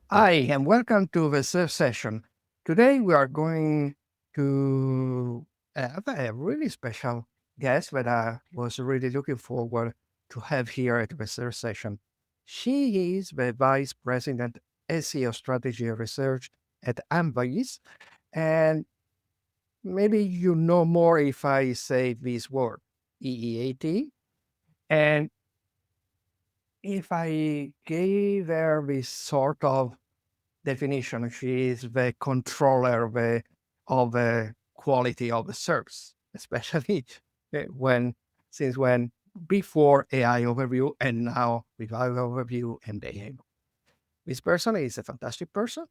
Hi, and welcome to the third session. Today we are going to have a really special guest that I was really looking forward to have here at the third session. She is the Vice President SEO Strategy Research at Amsive, and maybe you know more if I say this word, EEAT. And if I gave her this sort of definition, she is the controller of the quality of the SERPs, especially when since when before AI overview and now with AI overview and AI. This person is a fantastic person,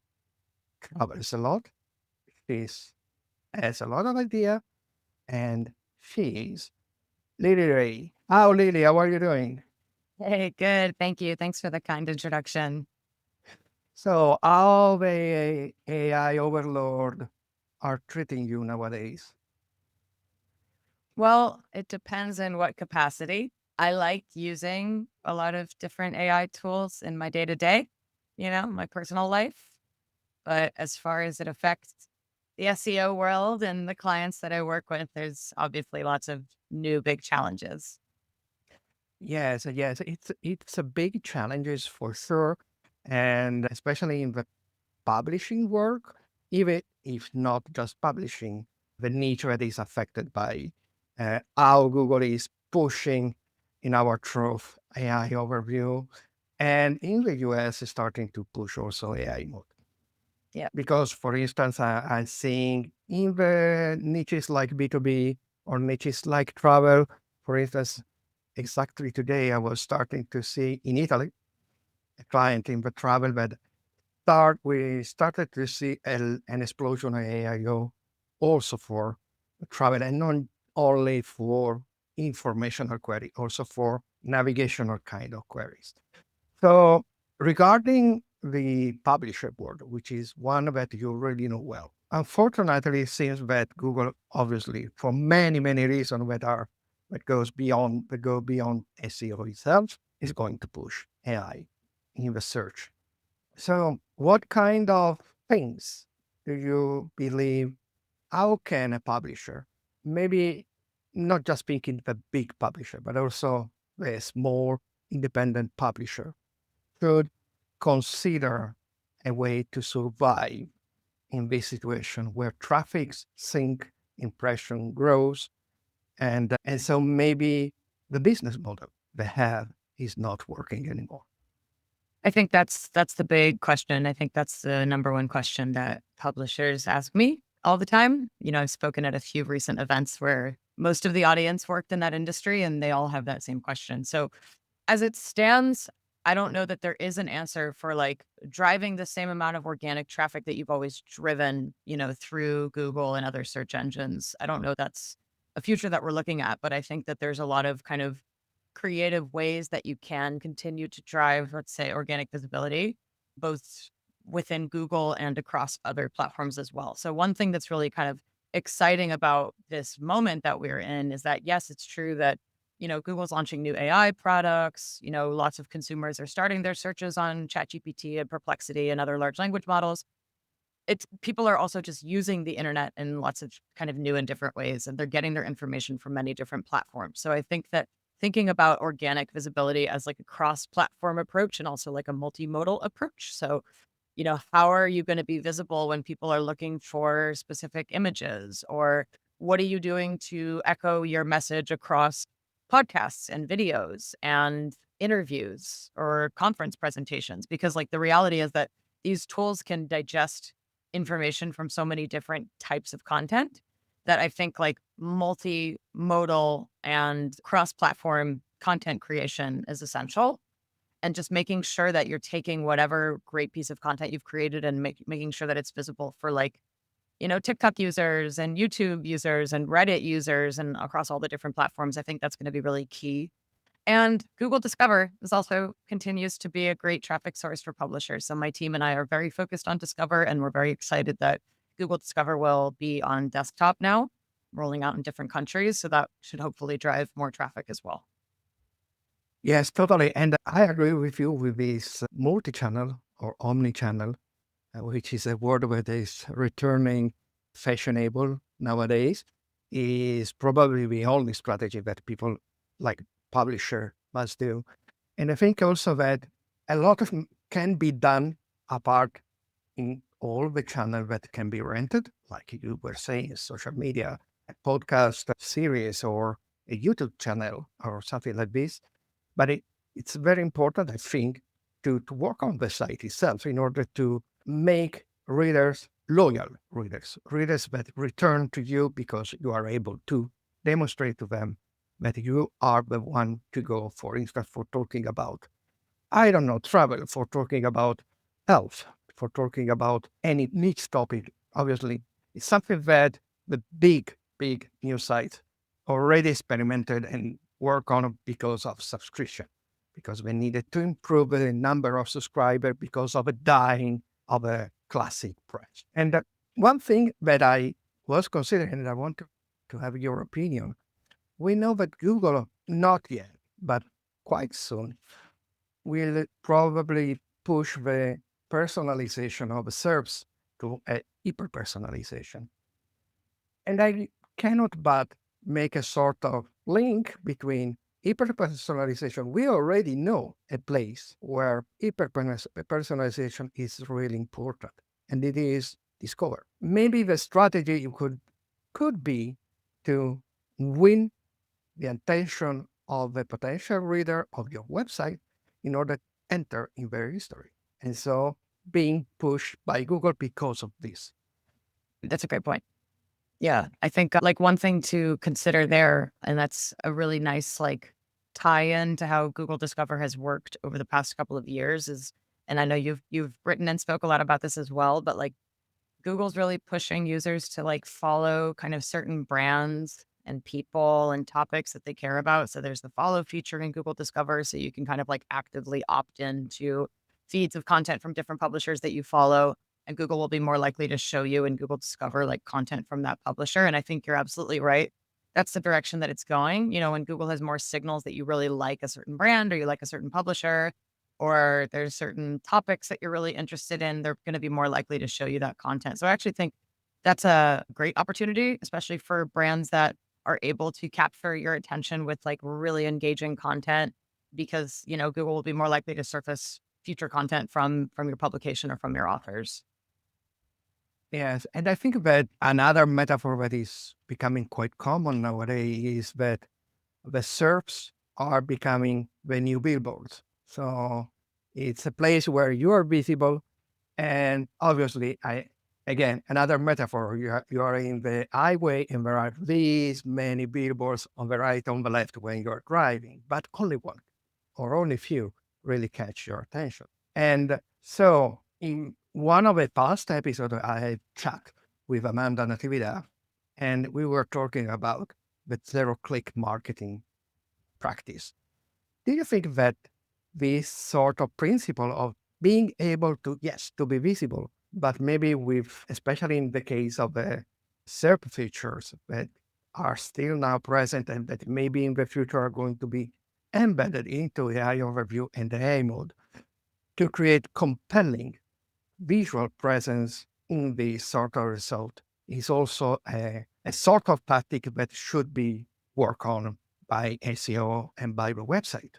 travels a lot, she has a lot of idea, and she is Lily Ray. How Lily, how are you doing? Hey, good. Thank you. Thanks for the kind introduction. So how the AI overlord are treating you nowadays? Well, it depends in what capacity. I like using a lot of different AI tools in my day to day, my personal life. But as far as it affects the SEO world and the clients that I work with, there's obviously lots of new big challenges. Yes, it's a big challenges for sure, and especially in the publishing work, even if not just publishing, the niche that is affected by how Google is pushing in our truth AI overview, and in the US is starting to push also AI mode. Yeah. Because, for instance, I'm seeing in the niches like B2B or niches like travel, for instance, exactly today, I was starting to see in Italy a client in the travel that we started to see an explosion of AIO also for travel and not only for informational query, also for navigational kind of queries. So regarding the publisher board, which is one that you really know well, unfortunately, it seems that Google, obviously, for many, many reasons that go beyond SEO itself, is going to push AI in the search. So what kind of things do you believe? How can a publisher, maybe not just speaking the big publisher, but also the small independent publisher, should consider a way to survive in this situation where traffic sink, impression grows, and so maybe the business model they have is not working anymore. I think that's the big question. I think that's the number one question that publishers ask me all the time. I've spoken at a few recent events where most of the audience worked in that industry and they all have that same question. So, as it stands, I don't know that there is an answer for like driving the same amount of organic traffic that you've always driven, through Google and other search engines. I don't know that's a future that we're looking at, but I think that there's a lot of kind of creative ways that you can continue to drive, let's say, organic visibility, both within Google and across other platforms as well. So, one thing that's really kind of exciting about this moment that we're in is that, yes, it's true that, Google's launching new AI products. Lots of consumers are starting their searches on ChatGPT and Perplexity and other large language models. It's people are also just using the internet in lots of kind of new and different ways, and they're getting their information from many different platforms. So I think that thinking about organic visibility as like a cross-platform approach and also like a multimodal approach. So, how are you going to be visible when people are looking for specific images? Or what are you doing to echo your message across podcasts and videos and interviews or conference presentations? Because like the reality is that these tools can digest information from so many different types of content that I think like multimodal and cross-platform content creation is essential. And just making sure that you're taking whatever great piece of content you've created and making sure that it's visible for like, TikTok users and YouTube users and Reddit users and across all the different platforms. I think that's going to be really key. And Google Discover is also continues to be a great traffic source for publishers. So my team and I are very focused on Discover, and we're very excited that Google Discover will be on desktop now, rolling out in different countries. So that should hopefully drive more traffic as well. Yes, totally. And I agree with you with this multi-channel or omni-channel, which is a word that is returning fashionable nowadays, is probably the only strategy that people like publisher must do. And I think also that a lot of can be done apart in all the channels that can be rented, like you were saying, social media, a podcast series, or a YouTube channel, or something like this. But it's very important, I think, to work on the site itself in order to make readers loyal readers that return to you because you are able to demonstrate to them that you are the one to go, for instance, for talking about, I don't know, travel, for talking about health, for talking about any niche topic. Obviously, it's something that the big news sites already experimented and work on because of subscription, because they needed to improve the number of subscribers because of a dying of a classic press. And one thing that I was considering, and I want to have your opinion, we know that Google, not yet, but quite soon, will probably push the personalization of the SERPs to a hyper-personalization. And I cannot but make a sort of link between hyper-personalization. We already know a place where hyper-personalization is really important, and it is Discover. Maybe the strategy you could be to win the attention of the potential reader of your website in order to enter in their history. And so being pushed by Google because of this. That's a great point. Yeah, I think like one thing to consider there, and that's a really nice like tie-in to how Google Discover has worked over the past couple of years is, and I know you've written and spoke a lot about this as well, but like Google's really pushing users to like follow kind of certain brands and people and topics that they care about. So there's the follow feature in Google Discover. So you can kind of like actively opt into feeds of content from different publishers that you follow. And Google will be more likely to show you in Google Discover like content from that publisher. And I think you're absolutely right. That's the direction that it's going. You know, when Google has more signals that you really like a certain brand or you like a certain publisher, or there's certain topics that you're really interested in, they're going to be more likely to show you that content. So I actually think that's a great opportunity, especially for brands that are able to capture your attention with like really engaging content because, you know, Google will be more likely to surface future content from your publication or from your authors. Yes, and I think that another metaphor that is becoming quite common nowadays is that the SERPs are becoming the new billboards. So it's a place where you are visible. And obviously, again, another metaphor, you are in the highway and there are these many billboards on the right, on the left when you're driving, but only one or only few really catch your attention. And so in one of the past episodes, I had chat with Amanda Natividad, and we were talking about the zero-click marketing practice. Do you think that this sort of principle of being able to, yes, to be visible, but maybe with, especially in the case of the SERP features that are still now present and that maybe in the future are going to be embedded into AI overview and AI mode to create compelling visual presence in the sort of result is also a sort of tactic that should be worked on by SEO and by the website.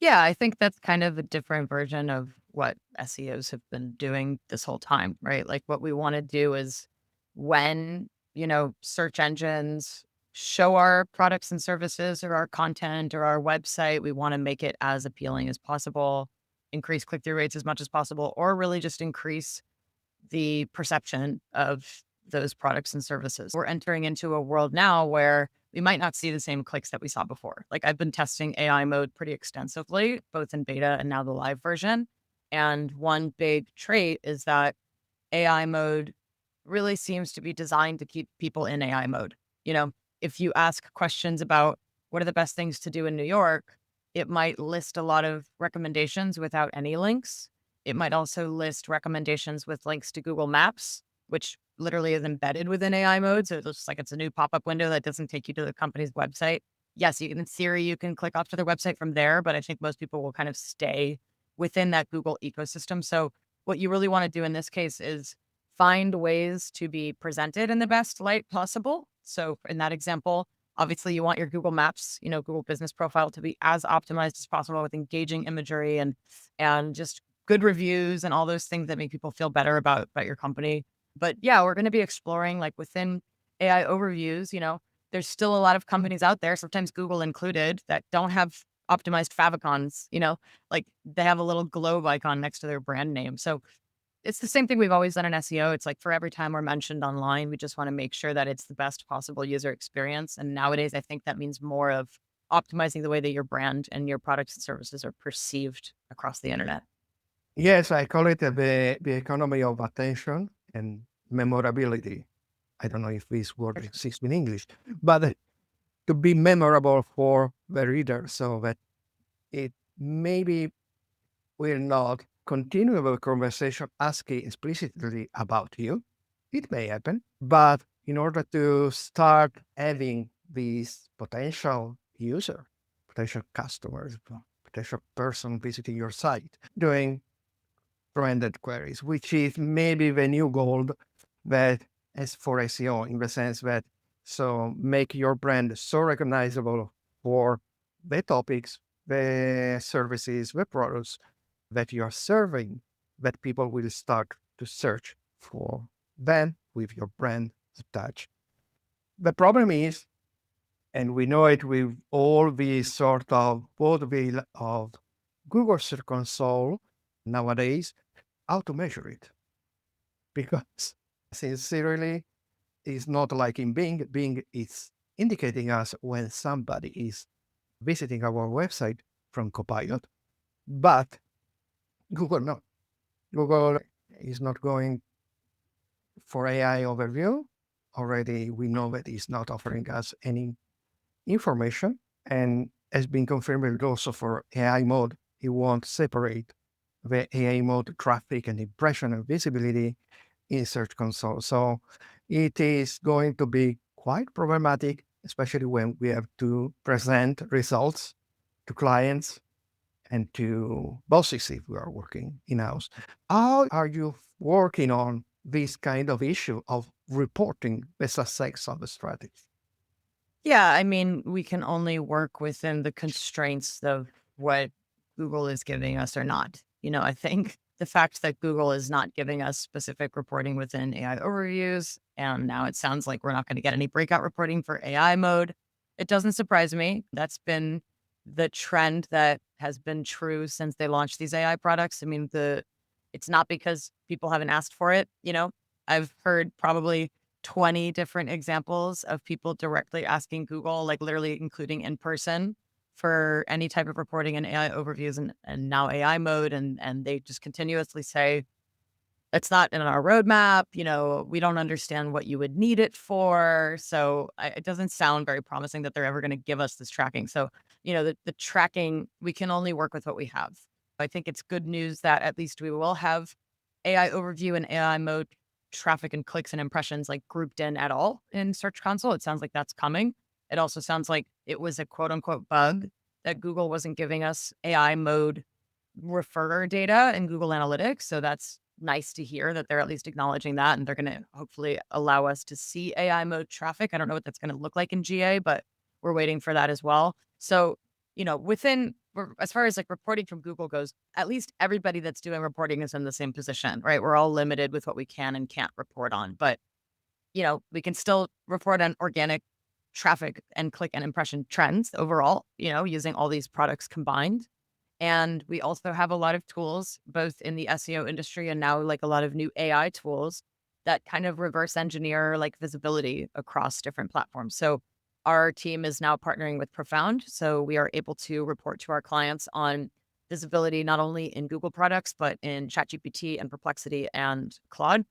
Yeah, I think that's kind of a different version of what SEOs have been doing this whole time, right? Like what we want to do is when, you know, search engines show our products and services or our content or our website, we want to make it as appealing as possible, increase click-through rates as much as possible, or really just increase the perception of those products and services. We're entering into a world now where we might not see the same clicks that we saw before. Like I've been testing AI mode pretty extensively, both in beta and now the live version. And one big trait is that AI mode really seems to be designed to keep people in AI mode. You know, if you ask questions about what are the best things to do in New York, it might list a lot of recommendations without any links. It might also list recommendations with links to Google Maps, which literally is embedded within AI mode. So it looks like it's a new pop up window that doesn't take you to the company's website. Yes, you can, in theory, you can click off to their website from there, but I think most people will kind of stay within that Google ecosystem. So what you really want to do in this case is find ways to be presented in the best light possible. So in that example, obviously you want your Google Maps, Google Business Profile to be as optimized as possible with engaging imagery and just good reviews and all those things that make people feel better about your company. But yeah, we're going to be exploring like within AI overviews, there's still a lot of companies out there, sometimes Google included, that don't have optimized favicons, like they have a little globe icon next to their brand name. So it's the same thing we've always done in SEO. It's like for every time we're mentioned online, we just want to make sure that it's the best possible user experience. And nowadays, I think that means more of optimizing the way that your brand and your products and services are perceived across the internet. Yes, I call it the economy of attention and memorability. I don't know if this word exists in English, but to be memorable for the reader so that it maybe will not continue the conversation asking explicitly about you. It may happen, but in order to start having these potential user, potential customers, potential person visiting your site, doing branded queries, which is maybe the new gold that is for SEO in the sense that so make your brand so recognizable for the topics, the services, the products that you are serving that people will start to search for them with your brand attached. The problem is, and we know it with all these sort of vaudeville of Google Search Console nowadays, how to measure it. Because sincerely, it's not like in Bing. Bing is indicating us when somebody is visiting our website from Copilot, but Google not. Google is not going for AI overview. Already, we know that it's not offering us any information, and has been confirmed also for AI mode. It won't separate the AI mode traffic and impression and visibility in Search Console. So it is going to be quite problematic, especially when we have to present results to clients and to bosses if we are working in-house. How are you working on this kind of issue of reporting the success of the strategy? Yeah, I mean, we can only work within the constraints of what Google is giving us or not. I think the fact that Google is not giving us specific reporting within AI overviews, and now it sounds like we're not going to get any breakout reporting for AI mode, it doesn't surprise me. That's been the trend that has been true since they launched these AI products. I mean, it's not because people haven't asked for it. I've heard probably 20 different examples of people directly asking Google, like literally including in person for any type of reporting in AI overviews and now AI mode. And they just continuously say, it's not in our roadmap. We don't understand what you would need it for. So it doesn't sound very promising that they're ever going to give us this tracking. So, the tracking, we can only work with what we have. I think it's good news that at least we will have AI overview and AI mode traffic and clicks and impressions like grouped in at all in Search Console. It sounds like that's coming. It also sounds like it was a quote unquote bug that Google wasn't giving us AI mode referrer data in Google Analytics. So that's nice to hear that they're at least acknowledging that, and they're going to hopefully allow us to see AI mode traffic. I don't know what that's going to look like in GA, but we're waiting for that as well. So, as far as like reporting from Google goes, at least everybody that's doing reporting is in the same position, right? We're all limited with what we can and can't report on, but we can still report on organic traffic and click and impression trends overall, using all these products combined. And we also have a lot of tools, both in the SEO industry and now like a lot of new AI tools that kind of reverse engineer like visibility across different platforms. So our team is now partnering with Profound. So we are able to report to our clients on visibility, not only in Google products, but in ChatGPT and Perplexity and Claude.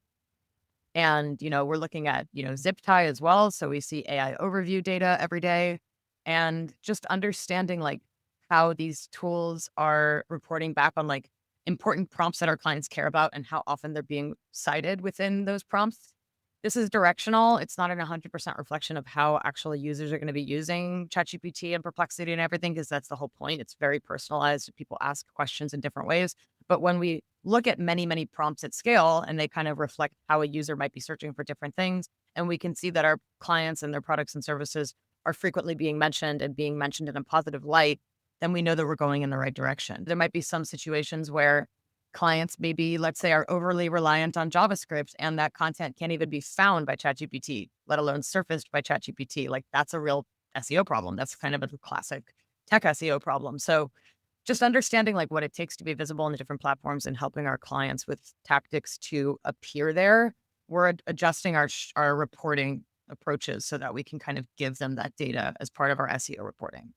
And, we're looking at, zip tie as well. So we see AI overview data every day and just understanding like how these tools are reporting back on like important prompts that our clients care about and how often they're being cited within those prompts. This is directional. It's not an 100% reflection of how actually users are going to be using ChatGPT and Perplexity and everything, because that's the whole point. It's very personalized. People ask questions in different ways. But when we look at many, many prompts at scale and they kind of reflect how a user might be searching for different things, and we can see that our clients and their products and services are frequently being mentioned and being mentioned in a positive light, then we know that we're going in the right direction. There might be some situations where clients maybe, let's say, are overly reliant on JavaScript and that content can't even be found by ChatGPT, let alone surfaced by ChatGPT. Like that's a real SEO problem. That's kind of a classic tech SEO problem. So just understanding like what it takes to be visible on the different platforms and helping our clients with tactics to appear there. We're adjusting our reporting approaches so that we can kind of give them that data as part of our SEO reporting.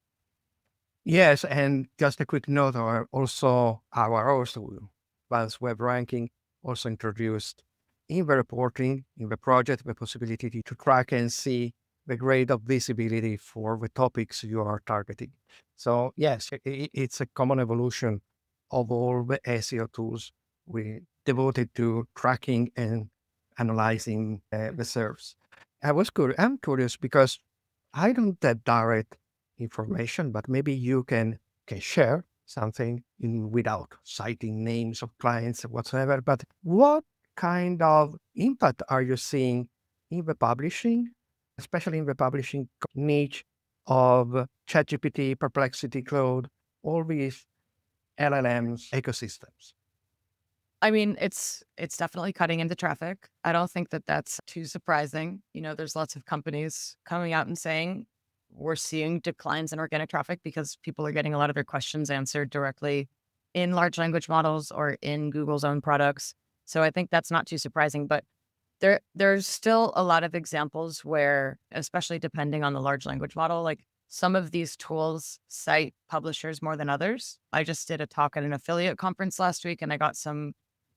Yes, and just a quick note, our advanced web ranking also introduced in the reporting, in the project, the possibility to track and see the grade of visibility for the topics you are targeting. So yes, it's a common evolution of all the SEO tools we devoted to tracking and analyzing the SERPs. I'm curious because I don't have direct information, but maybe you can share something without citing names of clients or whatsoever. But what kind of impact are you seeing in the publishing, especially in the publishing niche of ChatGPT, Perplexity, Cloud, all these LLMs ecosystems? I mean, it's definitely cutting into traffic. I don't think that that's too surprising. There's lots of companies coming out and saying we're seeing declines in organic traffic because people are getting a lot of their questions answered directly in large language models or in Google's own products. So I think that's not too surprising, but there's still a lot of examples where, especially depending on the large language model, like some of these tools cite publishers more than others. I just did a talk at an affiliate conference last week and I got some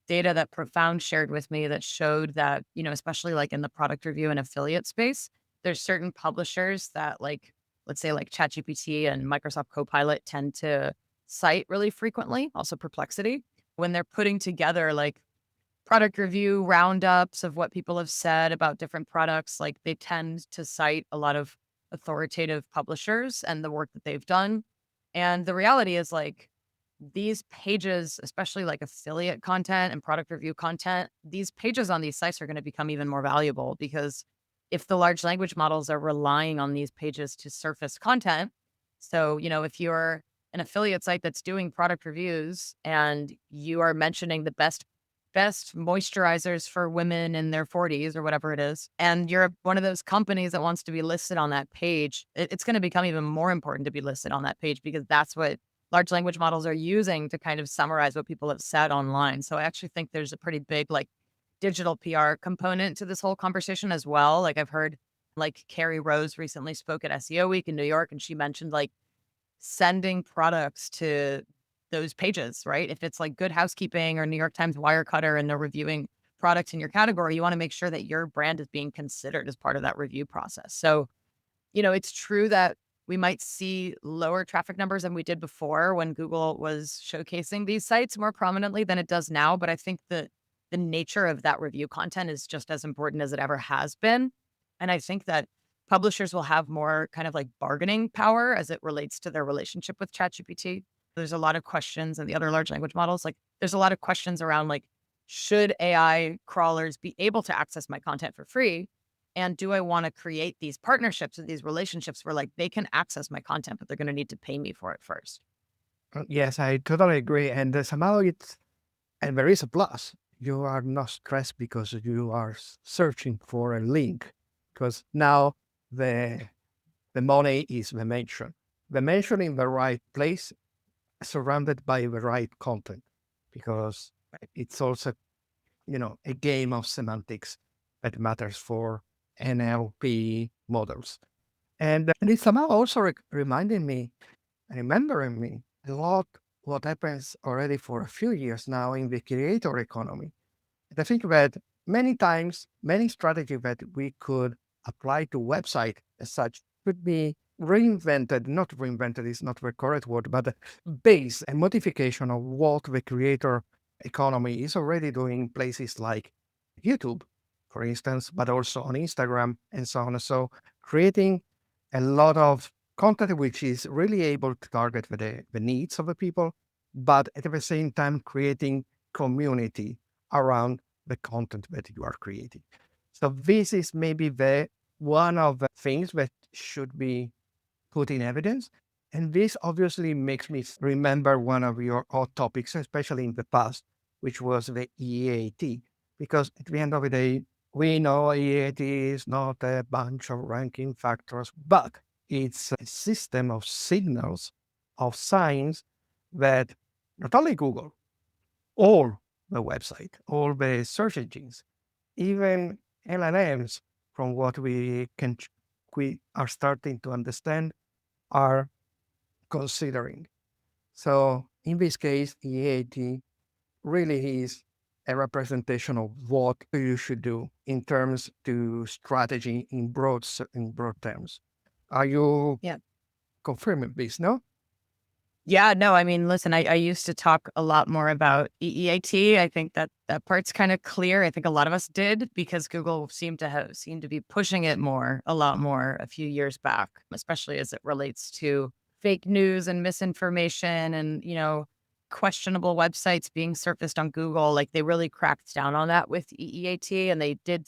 data that Profound shared with me that showed that, especially like in the product review and affiliate space, there's certain publishers that like, let's say like ChatGPT and Microsoft Copilot tend to cite really frequently, also Perplexity, when they're putting together like product review roundups of what people have said about different products. Like they tend to cite a lot of authoritative publishers and the work that they've done. And the reality is like these pages, especially like affiliate content and product review content, these pages on these sites are going to become even more valuable because if the large language models are relying on these pages to surface content, so, if you're an affiliate site that's doing product reviews and you are mentioning the best moisturizers for women in their 40s or whatever it is, and you're one of those companies that wants to be listed on that page, it's going to become even more important to be listed on that page because that's what large language models are using to kind of summarize what people have said online. So I actually think there's a pretty big like digital PR component to this whole conversation as well. Like I've heard like Carrie Rose recently spoke at SEO Week in New York and she mentioned like sending products to those pages, right? If it's like Good Housekeeping or New York Times Wirecutter and they're reviewing products in your category, you want to make sure that your brand is being considered as part of that review process. So, it's true that we might see lower traffic numbers than we did before when Google was showcasing these sites more prominently than it does now. But I think that the nature of that review content is just as important as it ever has been. And I think that publishers will have more kind of like bargaining power as it relates to their relationship with ChatGPT. There's a lot of questions and the other large language models. Like there's a lot of questions around like, should AI crawlers be able to access my content for free? And do I want to create these partnerships and these relationships where like they can access my content, but they're going to need to pay me for it first? Yes, I totally agree. And somehow and there is a plus. You are not stressed because you are searching for a link, because now the the money is the mention in the right place, surrounded by the right content, because it's also a game of semantics that matters for NLP models, and it's somehow also remembering me a lot what happens already for a few years now in the creator economy. And I think that many times, many strategies that we could apply to website as such could be reinvented, not reinvented is not the correct word, but base and modification of what the creator economy is already doing in places like YouTube, for instance, but also on Instagram and so on. So creating a lot of content which is really able to target the needs of the people, but at the same time creating community around the content that you are creating. So this is maybe the one of the things that should be put in evidence. And this obviously makes me remember one of your hot topics, especially in the past, which was the EAT. Because at the end of the day, we know EAT is not a bunch of ranking factors, but it's a system of signals, of signs that not only Google, all the website, all the search engines, even LLMs, from what we are starting to understand, are considering. So in this case, EAT really is a representation of what you should do in terms to strategy in broad terms. Are you Yeah. confirming this? No. Yeah, no, I mean, listen, I used to talk a lot more about EEAT. I think that that part's kind of clear. I think a lot of us did because Google seemed to be pushing it a lot more a few years back, especially as it relates to fake news and misinformation and, questionable websites being surfaced on Google. Like they really cracked down on that with EEAT, and they did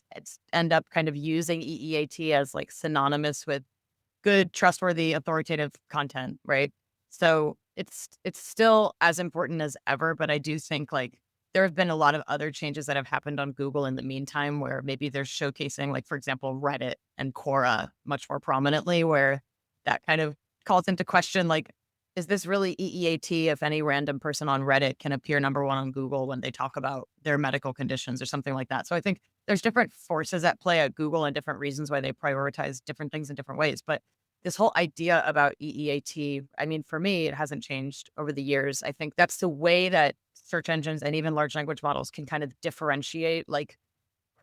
end up kind of using EEAT as like synonymous with good, trustworthy, authoritative content, right? So it's still as important as ever, but I do think like there have been a lot of other changes that have happened on Google in the meantime where maybe they're showcasing, like, for example, Reddit and Quora much more prominently, where that kind of calls into question, like, is this really EEAT if any random person on Reddit can appear number one on Google when they talk about their medical conditions or something like that? So I think there's different forces at play at Google and different reasons why they prioritize different things in different ways. But this whole idea about EEAT, I mean, for me, it hasn't changed over the years. I think that's the way that search engines and even large language models can kind of differentiate, like,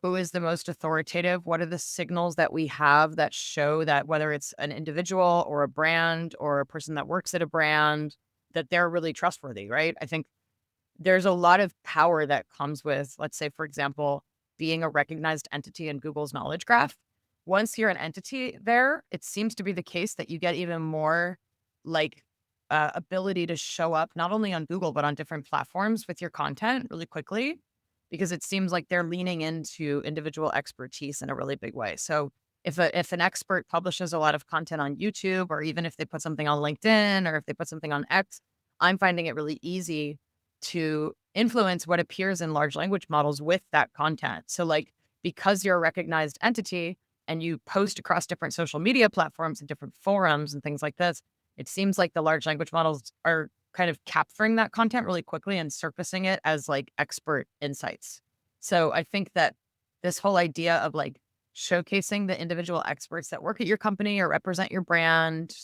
who is the most authoritative? What are the signals that we have that show that whether it's an individual or a brand or a person that works at a brand, that they're really trustworthy, right? I think there's a lot of power that comes with, let's say, for example, being a recognized entity in Google's knowledge graph. Once you're an entity there, it seems to be the case that you get even more like ability to show up not only on Google, but on different platforms with your content really quickly, because it seems like they're leaning into individual expertise in a really big way. So if an expert publishes a lot of content on YouTube, or even if they put something on LinkedIn, or if they put something on X, I'm finding it really easy to influence what appears in large language models with that content. So like, because you're a recognized entity and you post across different social media platforms and different forums and things like this, it seems like the large language models are kind of capturing that content really quickly and surfacing it as like expert insights. So I think that this whole idea of like showcasing the individual experts that work at your company or represent your brand,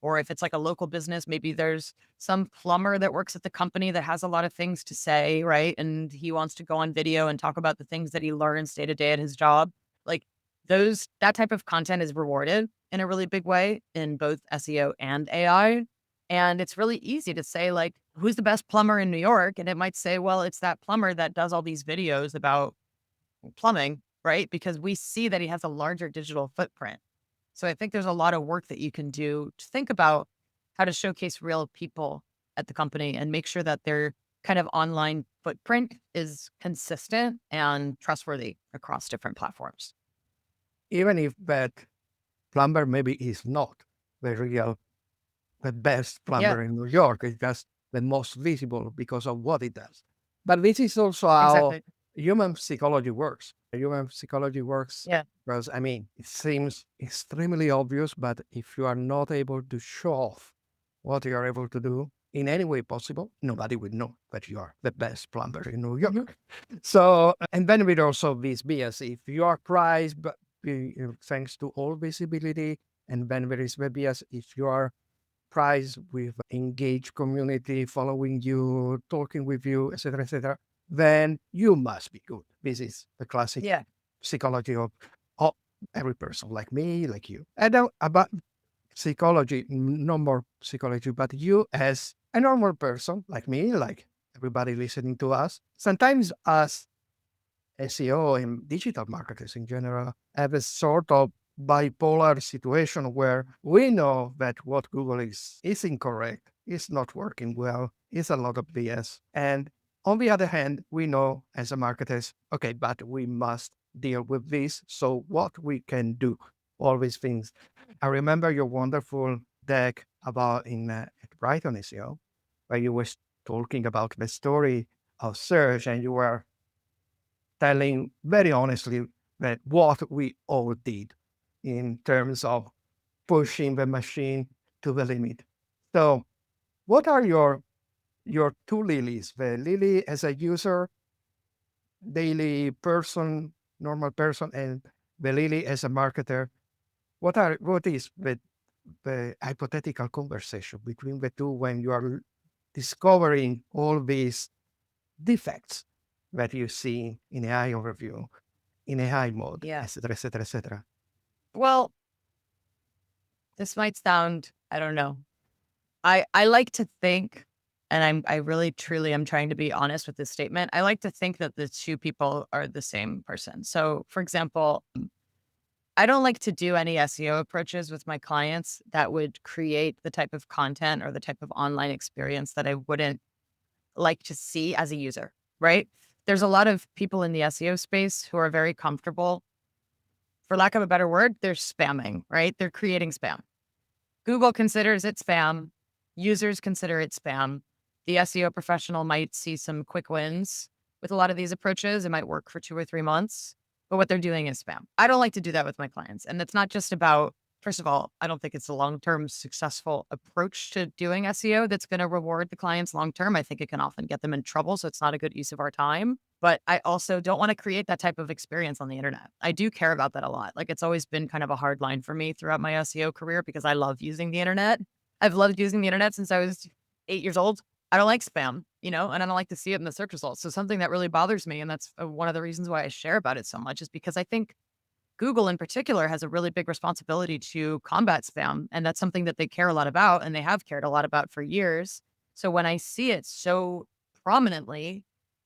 or if it's like a local business, maybe there's some plumber that works at the company that has a lot of things to say, right? And he wants to go on video and talk about the things that he learns day to day at his job. Like that type of content is rewarded in a really big way in both SEO and AI. And it's really easy to say, like, who's the best plumber in New York? And it might say, well, it's that plumber that does all these videos about plumbing, right? Because we see that he has a larger digital footprint. So I think there's a lot of work that you can do to think about how to showcase real people at the company and make sure that their kind of online footprint is consistent and trustworthy across different platforms. Even if that plumber maybe is not the best Yeah, plumber in New York, it's just the most visible because of what it does. But this is also how exactly. human psychology works. Human psychology works Yeah. because, I mean, it seems extremely obvious, but if you are not able to show off what you are able to do in any way possible, nobody would know that you are the best plumber in New York. So, and then with also this bias, if you are prized, but thanks to all visibility, and then there is the bias, if you are prized with engaged community following you, talking with you, etc., then you must be good. This is the classic Yeah. psychology of every person, like me, like you. I don't about psychology, no more psychology, but you as a normal person, like me, like everybody listening to us, sometimes as SEO and digital marketers in general have a sort of bipolar situation where we know that what Google is incorrect, is not working well, is a lot of BS. And on the other hand, we know as a marketers, okay, but we must deal with this. So what we can do, all these things. I remember your wonderful deck about in at Brighton SEO, where you were talking about the story of search, and you were telling very honestly that what we all did in terms of pushing the machine to the limit. So, what are your two Lillys? The Lily as a user, daily person, normal person, and the Lily as a marketer. What is the hypothetical conversation between the two when you are discovering all these defects that you see in AI overview, in AI mode, Yeah. etc., etc., etc.? Well, this might sound, I don't know. I like to think, and I really truly am trying to be honest with this statement. I like to think that the two people are the same person. So, for example, I don't like to do any SEO approaches with my clients that would create the type of content or the type of online experience that I wouldn't like to see as a user, right? There's a lot of people in the SEO space who are very comfortable, for lack of a better word, they're spamming, right? They're creating spam. Google considers it spam. Users consider it spam. The SEO professional might see some quick wins with a lot of these approaches. It might work for 2 or 3 months, but what they're doing is spam. I don't like to do that with my clients. And it's not just about, first of all, I don't think it's a long term successful approach to doing SEO that's going to reward the clients long term. I think it can often get them in trouble. So it's not a good use of our time. But I also don't want to create that type of experience on the internet. I do care about that a lot. Like it's always been kind of a hard line for me throughout my SEO career because I love using the internet. I've loved using the internet since I was 8 years old. I don't like spam, and I don't like to see it in the search results. So something that really bothers me, and that's one of the reasons why I share about it so much, is because I think Google in particular has a really big responsibility to combat spam. And that's something that they care a lot about and they have cared a lot about for years. So when I see it so prominently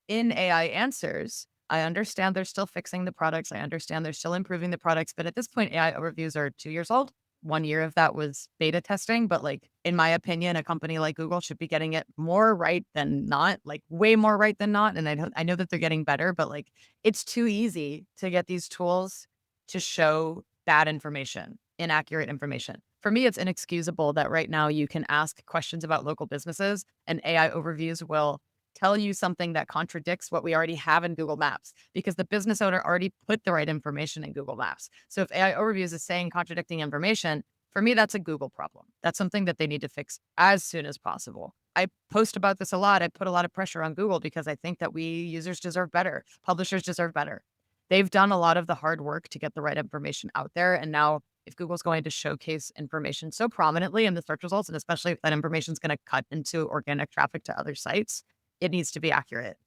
in AI answers, I understand they're still fixing the products. I understand they're still improving the products. But at this point, AI overviews are 2 years old. 1 year of that was beta testing. But like, in my opinion, a company like Google should be getting it more right than not, like way more right than not. And I know that they're getting better, but like, it's too easy to get these tools to show bad information, inaccurate information. For me, it's inexcusable that right now you can ask questions about local businesses and AI overviews will tell you something that contradicts what we already have in Google Maps because the business owner already put the right information in Google Maps. So if AI overviews is saying contradicting information, for me, that's a Google problem. That's something that they need to fix as soon as possible. I post about this a lot. I put a lot of pressure on Google because I think that we users deserve better. Publishers deserve better. They've done a lot of the hard work to get the right information out there. And now, if Google's going to showcase information so prominently in the search results, and especially if that information is going to cut into organic traffic to other sites, it needs to be accurate,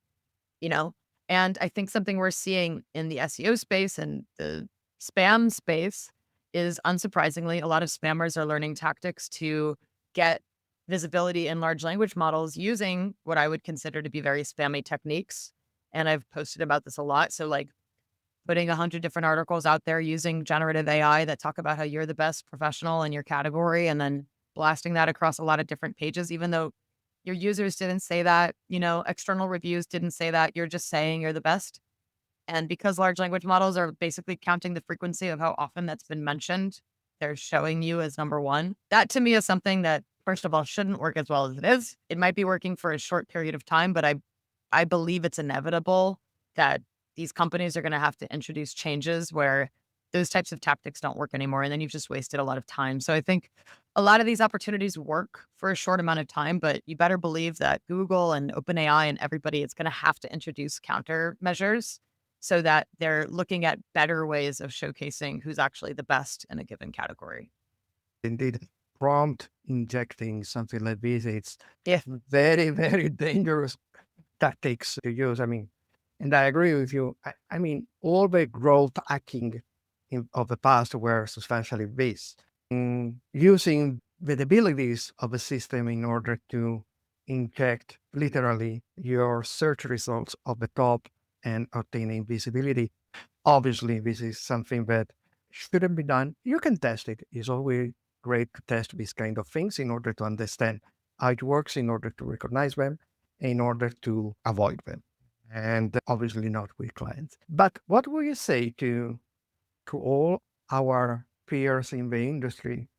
you know? And I think something we're seeing in the SEO space and the spam space is unsurprisingly, a lot of spammers are learning tactics to get visibility in large language models using what I would consider to be very spammy techniques. And I've posted about this a lot. So, like, putting 100 different articles out there using generative AI that talk about how you're the best professional in your category and then blasting that across a lot of different pages, even though your users didn't say that, external reviews didn't say that. You're just saying you're the best. And because large language models are basically counting the frequency of how often that's been mentioned, they're showing you as number one. That to me is something that, first of all, shouldn't work as well as it is. It might be working for a short period of time, but I believe it's inevitable that these companies are going to have to introduce changes where those types of tactics don't work anymore. And then you've just wasted a lot of time. So I think a lot of these opportunities work for a short amount of time, but you better believe that Google and OpenAI and everybody is going to have to introduce countermeasures so that they're looking at better ways of showcasing who's actually the best in a given category. Indeed, prompt injecting something like this, it's Yeah. very, very dangerous tactics to use. I mean, and I agree with you. I mean, all the growth hacking of the past were substantially based in using the abilities of a system in order to inject literally your search results of the top and obtaining visibility. Obviously, this is something that shouldn't be done. You can test it. It's always great to test these kind of things in order to understand how it works, in order to recognize them, in order to avoid them. And obviously not with clients. But what will you say to all our peers in the industry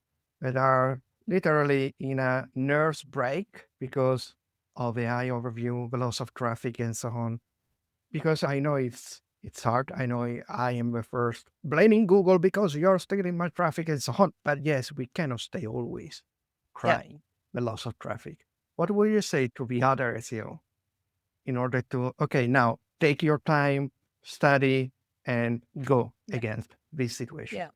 that are literally in a nerves break because of the AI overview, the loss of traffic, and so on? Because I know it's hard. I know I am the first blaming Google because you're stealing my traffic and so on. But yes, we cannot stay always Yeah. crying the loss of traffic. What will you say to the other SEO in order to, okay, now take your time, study, and go Yeah. against this situation? Yeah.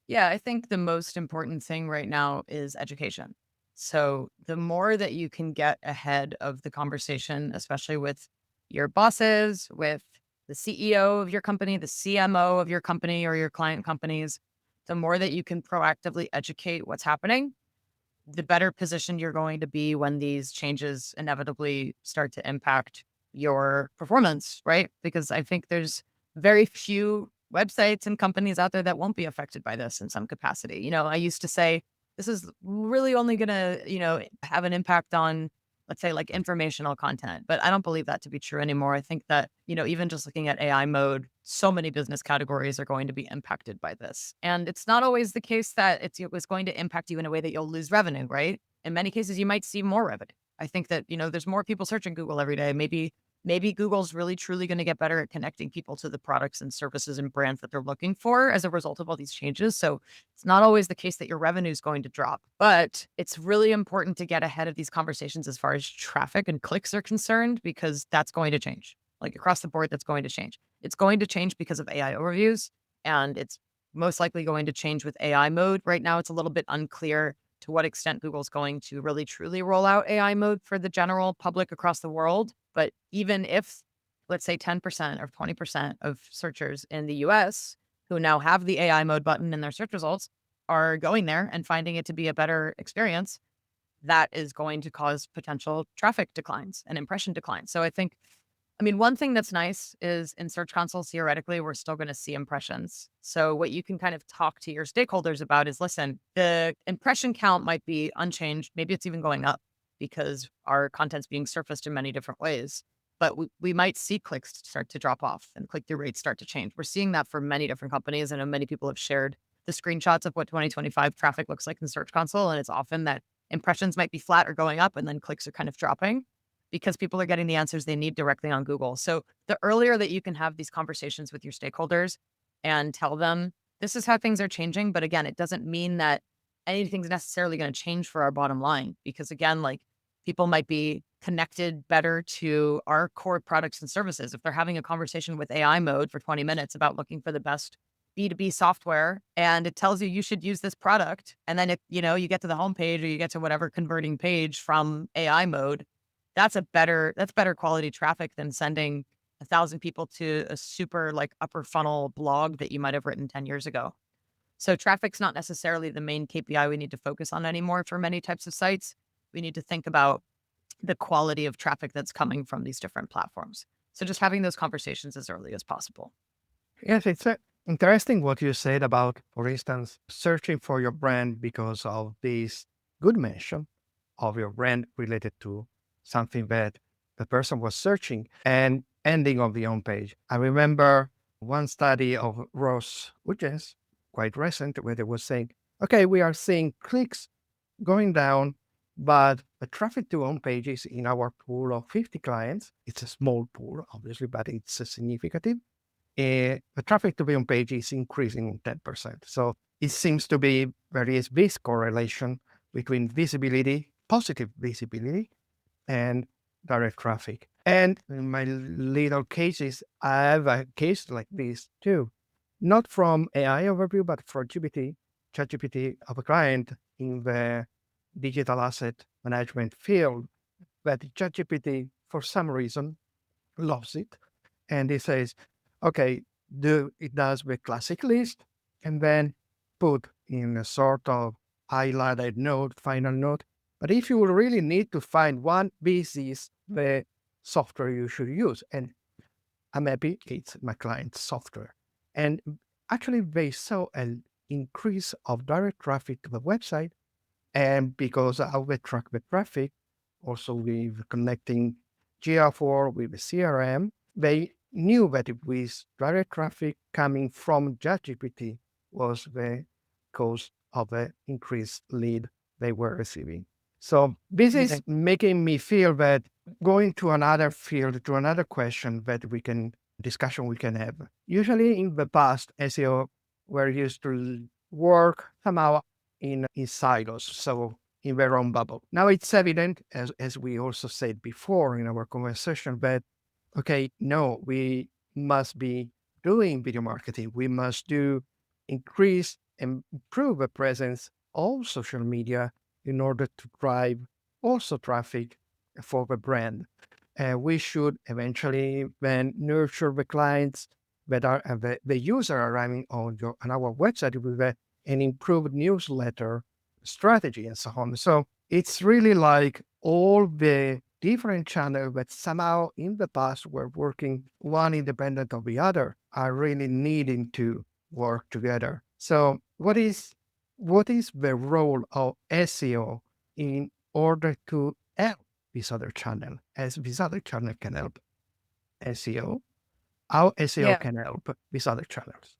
Yeah, I think the most important thing right now is education. So the more that you can get ahead of the conversation, especially with your bosses, with the CEO of your company, the CMO of your company or your client companies, the more that you can proactively educate what's happening, the better position you're going to be when these changes inevitably start to impact your performance, right? Because I think there's very few websites and companies out there that won't be affected by this in some capacity. I used to say this is really only going to, have an impact on, let's say, like informational content, but I don't believe that to be true anymore. I think that, even just looking at AI mode, so many business categories are going to be impacted by this. And it's not always the case that it was going to impact you in a way that you'll lose revenue, right? In many cases, you might see more revenue. I think that, there's more people searching Google every day. Maybe Google's really truly going to get better at connecting people to the products and services and brands that they're looking for as a result of all these changes. So it's not always the case that your revenue is going to drop, but it's really important to get ahead of these conversations as far as traffic and clicks are concerned, because that's going to change. Like across the board, that's going to change. It's going to change because of AI overviews, and it's most likely going to change with AI mode. Right now, it's a little bit unclear to what extent Google's going to really truly roll out AI mode for the general public across the world. But even if, let's say, 10% or 20% of searchers in the US who now have the AI mode button in their search results are going there and finding it to be a better experience, that is going to cause potential traffic declines and impression declines. So one thing that's nice is in Search Console, theoretically, we're still going to see impressions. So what you can kind of talk to your stakeholders about is, listen, the impression count might be unchanged. Maybe it's even going up because our content's being surfaced in many different ways. But we might see clicks start to drop off and click-through rates start to change. We're seeing that for many different companies. I know many people have shared the screenshots of what 2025 traffic looks like in Search Console. And it's often that impressions might be flat or going up and then clicks are kind of dropping, because people are getting the answers they need directly on Google. So the earlier that you can have these conversations with your stakeholders and tell them this is how things are changing. But again, it doesn't mean that anything's necessarily going to change for our bottom line, because again, like people might be connected better to our core products and services. If they're having a conversation with AI mode for 20 minutes about looking for the best B2B software and it tells you should use this product, and then you get to the homepage or you get to whatever converting page from AI mode, that's better quality traffic than sending 1,000 people to a super like upper funnel blog that you might have written 10 years ago. So traffic's not necessarily the main KPI we need to focus on anymore for many types of sites. We need to think about the quality of traffic that's coming from these different platforms. So just having those conversations as early as possible. Yes, it's interesting what you said about, for instance, searching for your brand because of this good mention of your brand related to something that the person was searching and ending of the home page. I remember one study of Ross, which is quite recent, where they was saying, okay, we are seeing clicks going down, but the traffic to home pages in our pool of 50 clients, it's a small pool, obviously, but it's a significant. The traffic to the home page is increasing 10%. So it seems to be there is this correlation between visibility, positive visibility, and direct traffic. And in my little cases, I have a case like this too, not from AI overview, but for ChatGPT of a client in the digital asset management field, that ChatGPT, for some reason, loves it. And it says, okay, it does the classic list and then put in a sort of highlighted note, final note. But if you really need to find one, this is the software you should use. And I'm happy it's my client's software. And actually, they saw an increase of direct traffic to the website. And because how they track the traffic, also with connecting GA4 with the CRM, they knew that it was direct traffic coming from ChatGPT was the cause of the increased lead they were receiving. So this is Amazing. making me feel that going to another field, to another question that discussion we can have. Usually in the past, SEO were used to work somehow in silos, so in their own bubble. Now it's evident, as we also said before in our conversation, that okay, no, we must be doing video marketing. We must do increase and improve the presence of social media in order to drive also traffic for the brand. We should eventually then nurture the clients that are the user arriving on our website with an improved newsletter strategy and so on. So it's really like all the different channels that somehow in the past were working one independent of the other are really needing to work together. So what is the role of SEO in order to help this other channel, as this other channel can help SEO, how SEO Yeah. can help these other channels?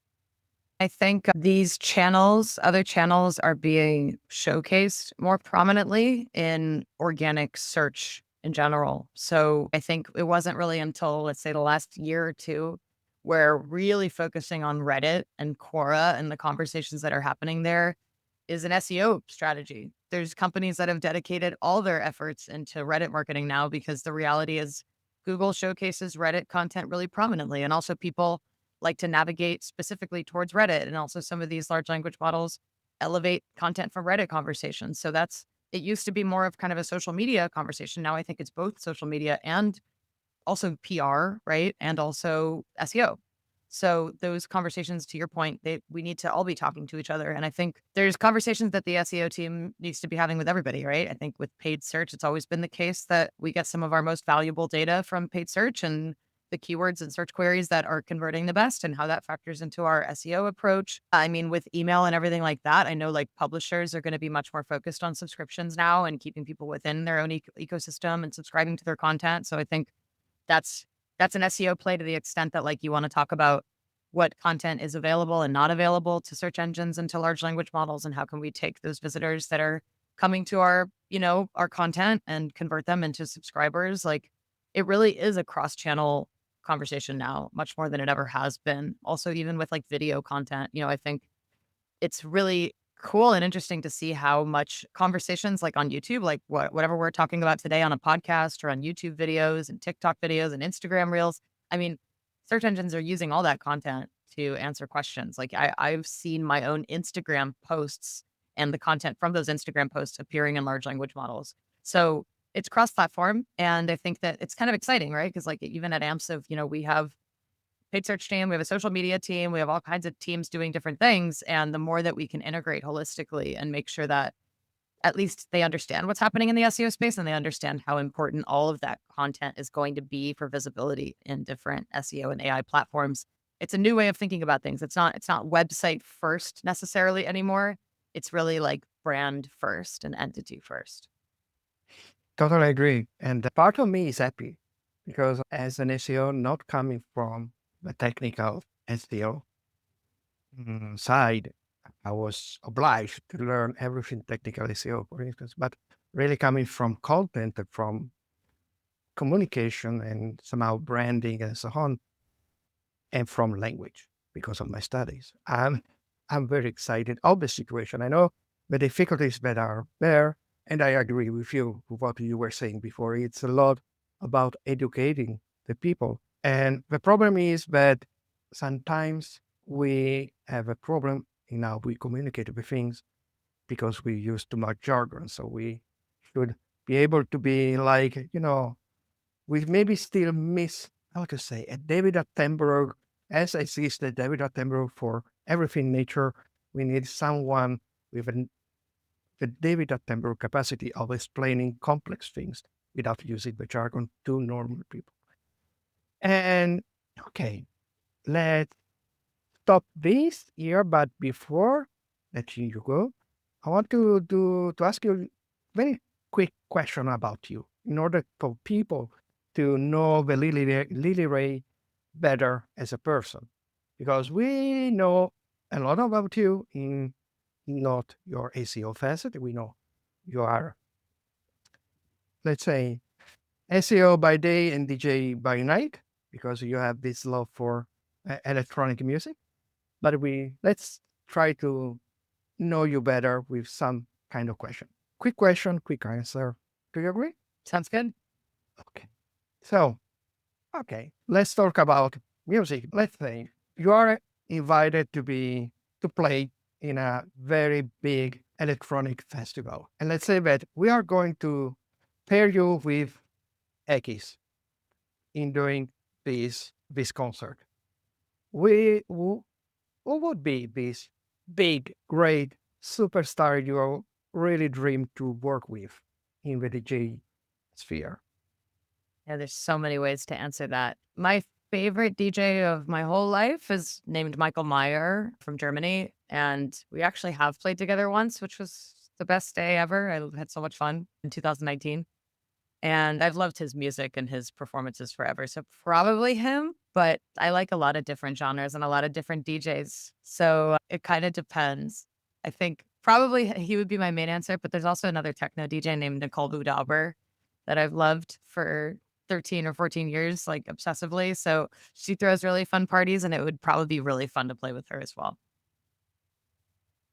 I think these channels, other channels, are being showcased more prominently in organic search in general. So I think it wasn't really until, let's say, the last year or two where really focusing on Reddit and Quora and the conversations that are happening there is an SEO strategy. There's companies that have dedicated all their efforts into Reddit marketing now because the reality is Google showcases Reddit content really prominently. And also people like to navigate specifically towards Reddit. And also some of these large language models elevate content from Reddit conversations. So it used to be more of kind of a social media conversation. Now I think it's both social media and also PR, right? And also SEO. So those conversations, to your point, we need to all be talking to each other. And I think there's conversations that the SEO team needs to be having with everybody, right? I think with paid search, it's always been the case that we get some of our most valuable data from paid search and the keywords and search queries that are converting the best and how that factors into our SEO approach. I mean, with email and everything like that, I know like publishers are going to be much more focused on subscriptions now and keeping people within their own ecosystem and subscribing to their content. So I think that's that's an SEO play to the extent that like you want to talk about what content is available and not available to search engines and to large language models and how can we take those visitors that are coming to our content and convert them into subscribers. Like it really is a cross-channel conversation now, much more than it ever has been. Also, even with like video content, I think it's really cool and interesting to see how much conversations like on YouTube, like whatever we're talking about today on a podcast or on YouTube videos and TikTok videos and Instagram reels. I mean, search engines are using all that content to answer questions. Like I've seen my own Instagram posts and the content from those Instagram posts appearing in large language models. So it's cross-platform. And I think that it's kind of exciting, right? Because like even at Amsive, we have paid search team, we have a social media team, we have all kinds of teams doing different things. And the more that we can integrate holistically and make sure that at least they understand what's happening in the SEO space and they understand how important all of that content is going to be for visibility in different SEO and AI platforms. It's a new way of thinking about things. It's not website first necessarily anymore. It's really like brand first and entity first. Totally agree. And part of me is happy because as an SEO, not coming from the technical SEO side, I was obliged to learn everything technical SEO, for instance, but really coming from content and from communication and somehow branding and so on, and from language because of my studies. I'm very excited of the situation. I know the difficulties that are there, and I agree with you with what you were saying before. It's a lot about educating the people. And the problem is that sometimes we have a problem in how we communicate with things because we use too much jargon. So we should be able to be like, we maybe still miss how to say a David Attenborough, as I see the David Attenborough for everything nature. We need someone with the David Attenborough capacity of explaining complex things without using the jargon to normal people. And Okay, let's stop this here. But before letting you go, I want to ask you a very quick question about you in order for people to know the Lily Ray better as a person, because we know a lot about you in not your SEO facet. We know you are, let's say, SEO by day and DJ by night because you have this love for electronic music. But let's try to know you better with some kind of question, quick answer. Do you agree? Sounds good. Okay. So, okay, let's talk about music. Let's say you are invited to play in a very big electronic festival. And let's say that we are going to pair you with X in doing this concert. Who would be this big, great superstar you really dream to work with in the DJ sphere? Yeah, there's so many ways to answer that. My favorite DJ of my whole life is named Michael Meyer from Germany. And we actually have played together once, which was the best day ever. I had so much fun in 2019. And I've loved his music and his performances forever. So probably him, but I like a lot of different genres and a lot of different DJs. So it kind of depends. I think probably he would be my main answer, but there's also another techno DJ named Nicole Budauber that I've loved for 13 or 14 years, like obsessively. So she throws really fun parties and it would probably be really fun to play with her as well.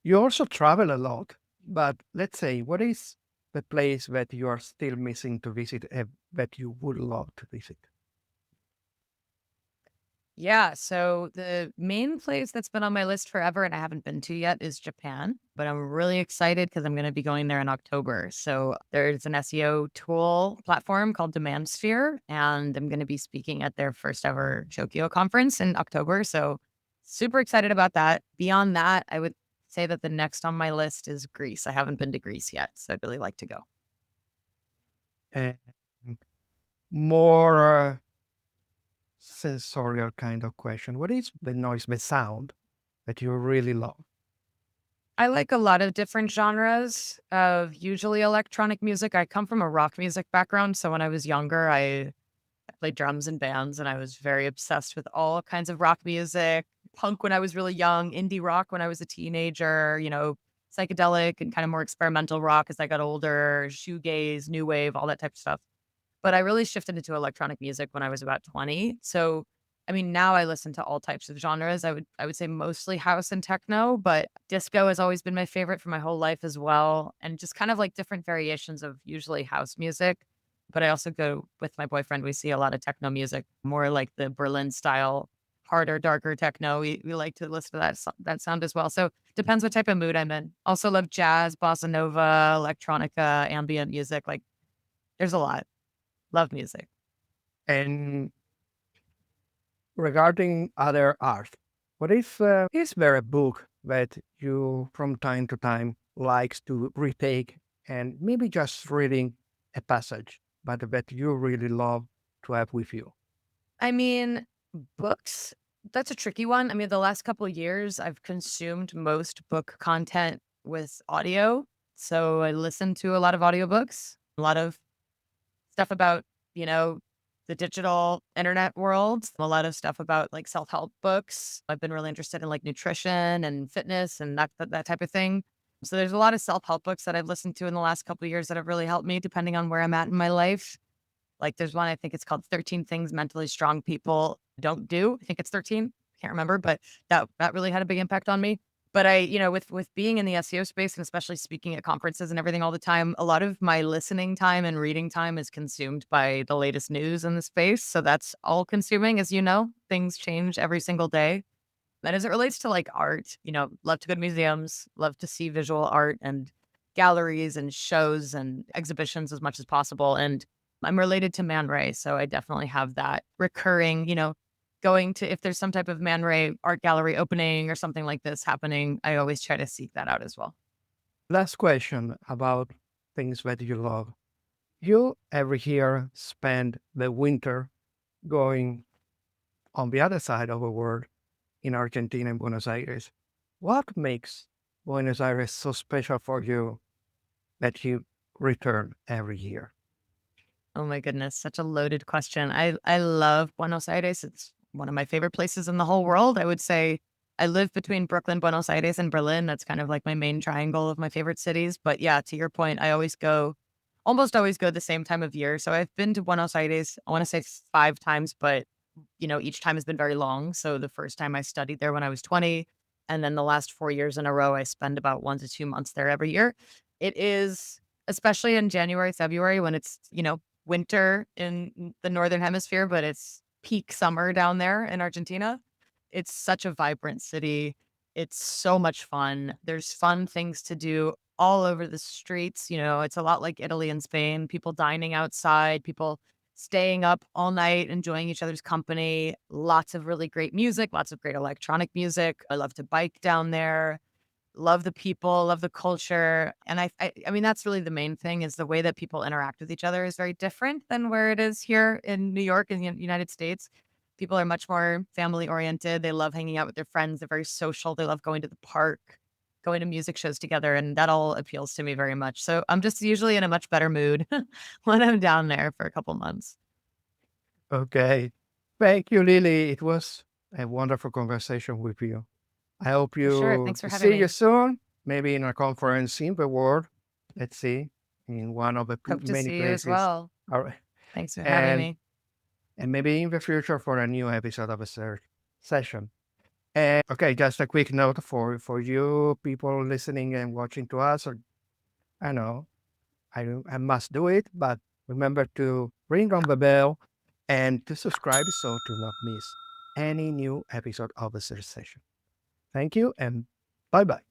You also travel a lot, but let's say, what is the place that you are still missing to visit that you would love to visit? Yeah, so the main place that's been on my list forever and I haven't been to yet is Japan, but I'm really excited because I'm going to be going there in October. So there's an SEO tool platform called Demand Sphere, and I'm going to be speaking at their first ever Tokyo conference in October. So super excited about that. Beyond that, I would say that the next on my list is Greece. I haven't been to Greece yet, so I'd really like to go. And more sensorial kind of question. What is the noise, the sound that you really love? I like a lot of different genres of usually electronic music. I come from a rock music background. So when I was younger, I played drums in bands and I was very obsessed with all kinds of rock music, punk when I was really young, indie rock when I was a teenager, psychedelic and kind of more experimental rock as I got older, shoegaze, new wave, all that type of stuff. But I really shifted into electronic music when I was about 20. So, I mean, now I listen to all types of genres. I would say mostly house and techno, but disco has always been my favorite for my whole life as well, and just kind of like different variations of usually house music. But I also go with my boyfriend. We see a lot of techno music, more like the Berlin style, harder, darker techno. We like to listen to that sound as well. So depends what type of mood I'm in. Also love jazz, bossa nova, electronica, ambient music. Like there's a lot. Love music. And regarding other art, what is there a book that you from time to time likes to retake and maybe just reading a passage, but that you really love to have with you? I mean, books, that's a tricky one. I mean, the last couple of years, I've consumed most book content with audio. So I listen to a lot of audiobooks, a lot of stuff about, you know, the digital internet world, a lot of stuff about like self-help books. I've been really interested in like nutrition and fitness and that type of thing. So there's a lot of self-help books that I've listened to in the last couple of years that have really helped me depending on where I'm at in my life. Like there's one, I think it's called 13 Things Mentally Strong People Don't Do. I think it's 13. Can't remember, but that really had a big impact on me. But with being in the SEO space and especially speaking at conferences and everything all the time, a lot of my listening time and reading time is consumed by the latest news in the space. So that's all consuming, as you know, things change every single day. And as it relates to like art, love to go to museums, love to see visual art and galleries and shows and exhibitions as much as possible. And I'm related to Man Ray, so I definitely have that recurring, going to if there's some type of Man Ray art gallery opening or something like this happening, I always try to seek that out as well. Last question about things that you love. You every year spend the winter going on the other side of the world, in Argentina and Buenos Aires, what makes Buenos Aires so special for you that you return every year? Oh my goodness, such a loaded question. I love Buenos Aires. It's one of my favorite places in the whole world. I would say I live between Brooklyn, Buenos Aires, and Berlin. That's kind of like my main triangle of my favorite cities. But yeah, to your point, I always go, almost always go the same time of year. So I've been to Buenos Aires, I want to say 5 times, but each time has been very long. So the first time I studied there when I was 20, and then the last 4 years in a row, I spend about 1 to 2 months there every year. It is, especially in January, February, when it's, winter in the northern hemisphere, but it's peak summer down there in Argentina. It's such a vibrant city. It's so much fun. There's fun things to do all over the streets. It's a lot like Italy and Spain. People dining outside, people staying up all night, enjoying each other's company. Lots of really great music, lots of great electronic music. I love to bike down there. Love the people, love the culture, and I mean, that's really the main thing is the way that people interact with each other is very different than where it is here in New York and the United States. People are much more family oriented. They love hanging out with their friends. They're very social. They love going to the park, going to music shows together, and that all appeals to me very much. So I'm just usually in a much better mood when I'm down there for a couple months. Okay. Thank you, Lily. It was a wonderful conversation with you. I hope For sure. you Thanks for having see you me. soon, maybe in a conference in the world. Let's see, in one of the Hope to many see you as places. well. All right. Thanks for having And me. and maybe in the future for a new episode of a search session. And okay, just a quick note for you people listening and watching to us. Or I know I must do it, but remember to ring on the bell and to subscribe so to not miss any new episode of the search session. Thank you and bye bye.